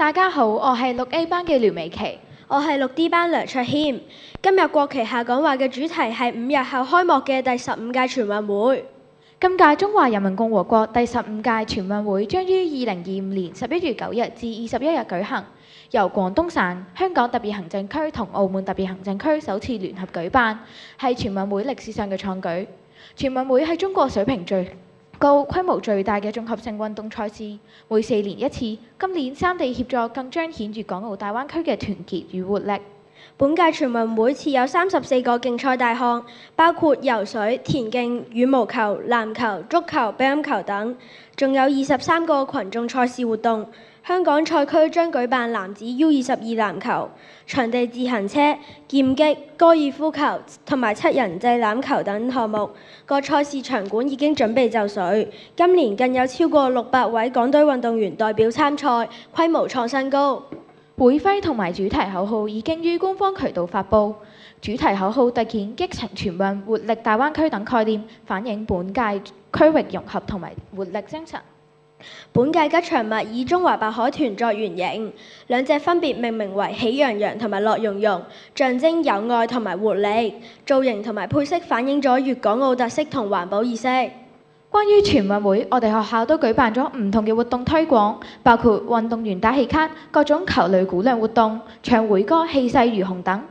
大家好，我係6A 班嘅廖美琪。我係6D 班梁卓謙。今日國旗下講話嘅主題係5日後開幕嘅第15屆全運會。今屆中華人民共和國第15屆全運會將於2025年11月9日至21日舉行，由廣東省、香港特別行政區同澳門特別行政區首次聯合舉辦，係全運會歷史上嘅創舉。全運會係中國水平最高、規模最大嘅綜合性運動賽事，每4年一次。今年三地協作更彰顯粵港澳大灣區嘅團結與活力。本屆全運會設有34個競賽大項，包括游水、田徑、羽毛球、籃球、足球、乒乓球等，仲有23個群眾賽事活動。香港賽區將舉辦男子 U22 籃球、場地自行車、劍擊、高爾夫球同埋7人制欖球等項目。各賽事場館已經準備就緒，今年更有超過600位港隊運動員代表參賽，規模創新高。會徽同埋主題口號已經於官方渠道發布，主題口號突顯激情全運、活力大灣區等概念，反映本屆區域融合同埋活力精神。本屆吉祥物以中華白海豚作原型，兩隻分別命名為喜洋洋同埋樂融融，象徵友愛同埋活力。造型同埋配飾反映咗粵港澳特色同環保意識。關於全運會，我哋學校都舉辦咗唔同嘅活動推廣，包括運動員打氣卡、各種球類鼓勵活動、唱會歌、氣勢如虹等。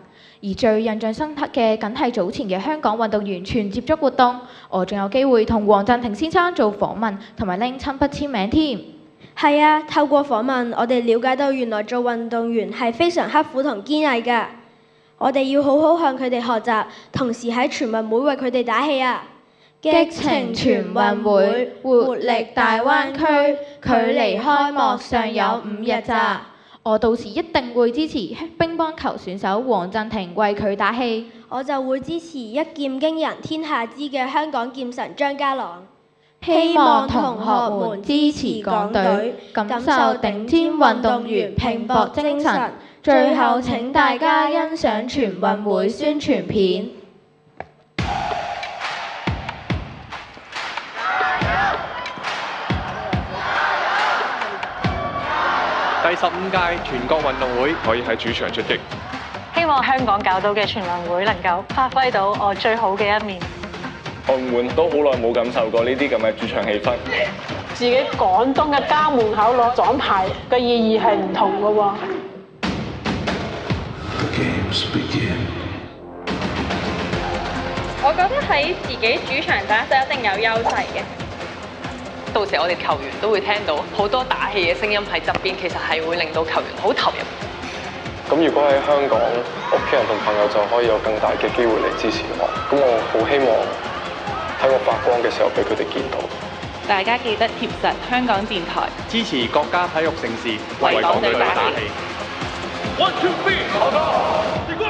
而最印象深刻嘅，梗係早前嘅香港運動員全接觸活動，我仲有機會同黃鎮廷先生做訪問，同埋拎親筆簽名添。係啊，透過訪問，我哋了解到原來做運動員係非常刻苦同堅毅㗎。我哋要好好向佢哋學習，同時喺全運會為佢哋打氣啊！激情全運會，活力大灣區，距離開幕尚有5日咋。我到時一定會支持乒乓球選手黃鎮廷，為佢打氣。我就會支持一劍驚人天下知嘅香港劍神張家朗。希望同學們支持港隊，感受頂尖運動員拼搏精神。最後請大家欣賞全運會宣傳片。第15屆全國運動會可以喺主場出擊，希望香港搞到嘅全運會能夠發揮到我最好嘅一面。澳門都好耐冇感受過呢啲咁嘅主場氣氛。自己廣東嘅家門口攞獎牌嘅意義係唔同嘅喎。我覺得喺自己主場打就一定有優勢嘅。到時我哋球員都會聽到好多打氣嘅聲音喺側邊，其實係會令到球員好投入。咁如果喺香港，屋企人同朋友就可以有更大嘅機會嚟支持我。咁我好希望喺我發光嘅時候俾佢哋見到。大家記得貼實香港電台，支持國家體育盛事，為港隊打氣。1, 2, 3，